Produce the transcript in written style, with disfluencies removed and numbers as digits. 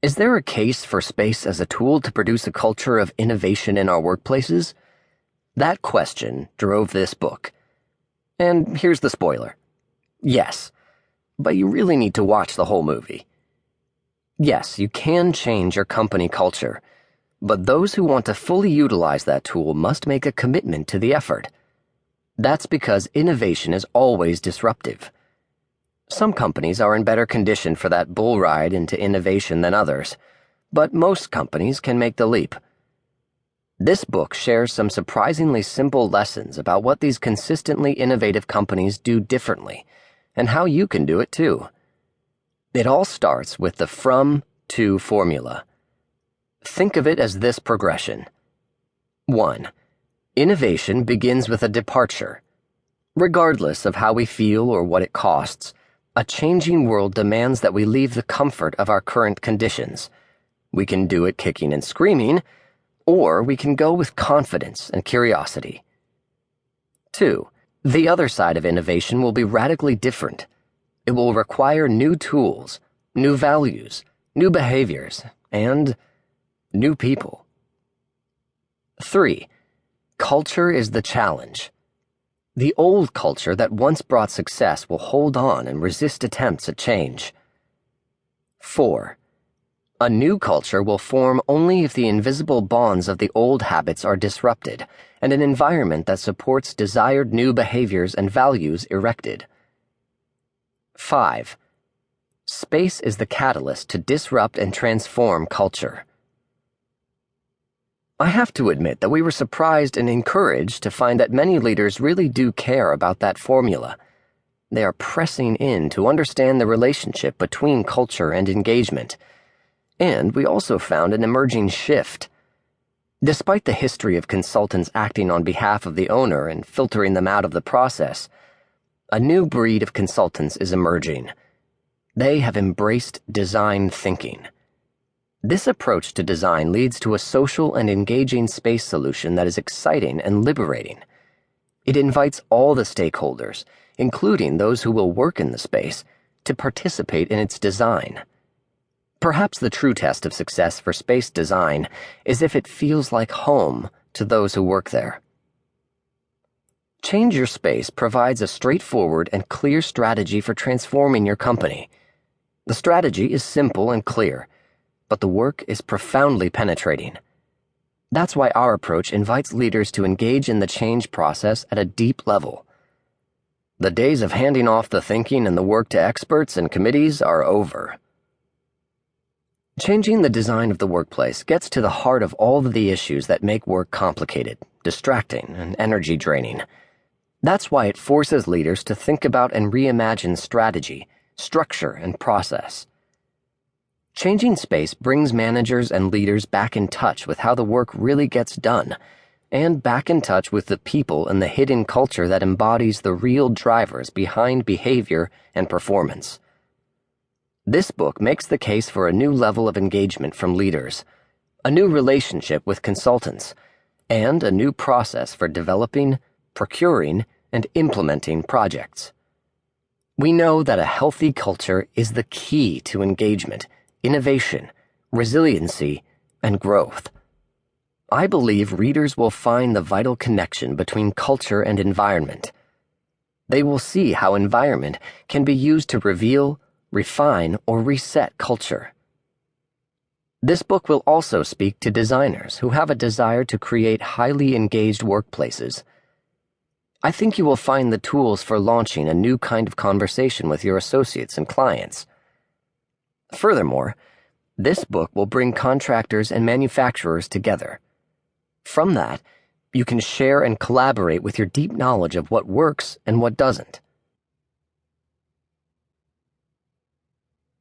Is there a case for space as a tool to produce a culture of innovation in our workplaces? That question drove this book. And here's the spoiler. Yes, but you really need to watch the whole movie. Yes, you can change your company culture, but those who want to fully utilize that tool must make a commitment to the effort. That's because innovation is always disruptive. Some companies are in better condition for that bull ride into innovation than others, but most companies can make the leap. This book shares some surprisingly simple lessons about what these consistently innovative companies do differently, and how you can do it too. It all starts with the from-to formula. Think of it as this progression. 1. Innovation begins with a departure. Regardless of how we feel or what it costs, a changing world demands that we leave the comfort of our current conditions. We can do it kicking and screaming, or we can go with confidence and curiosity. 2. The other side of innovation will be radically different. It will require new tools, new values, new behaviors, and new people. 3. Culture is the challenge. The old culture that once brought success will hold on and resist attempts at change. 4. A new culture will form only if the invisible bonds of the old habits are disrupted and an environment that supports desired new behaviors and values erected. 5. Space is the catalyst to disrupt and transform culture. I have to admit that we were surprised and encouraged to find that many leaders really do care about that formula. They are pressing in to understand the relationship between culture and engagement. And we also found an emerging shift. Despite the history of consultants acting on behalf of the owner and filtering them out of the process, a new breed of consultants is emerging. They have embraced design thinking. This approach to design leads to a social and engaging space solution that is exciting and liberating. It invites all the stakeholders, including those who will work in the space, to participate in its design. Perhaps the true test of success for space design is if it feels like home to those who work there. Change Your Space provides a straightforward and clear strategy for transforming your company. The strategy is simple and clear, but the work is profoundly penetrating. That's why our approach invites leaders to engage in the change process at a deep level. The days of handing off the thinking and the work to experts and committees are over. Changing the design of the workplace gets to the heart of all of the issues that make work complicated, distracting, and energy draining. That's why it forces leaders to think about and reimagine strategy, structure, and process. Changing Space brings managers and leaders back in touch with how the work really gets done, and back in touch with the people and the hidden culture that embodies the real drivers behind behavior and performance. This book makes the case for a new level of engagement from leaders, a new relationship with consultants, and a new process for developing, procuring, and implementing projects. We know that a healthy culture is the key to engagement, innovation, resiliency, and growth. I believe readers will find the vital connection between culture and environment. They will see how environment can be used to reveal, refine, or reset culture. This book will also speak to designers who have a desire to create highly engaged workplaces. I think you will find the tools for launching a new kind of conversation with your associates and clients. Furthermore, this book will bring contractors and manufacturers together. From that, you can share and collaborate with your deep knowledge of what works and what doesn't.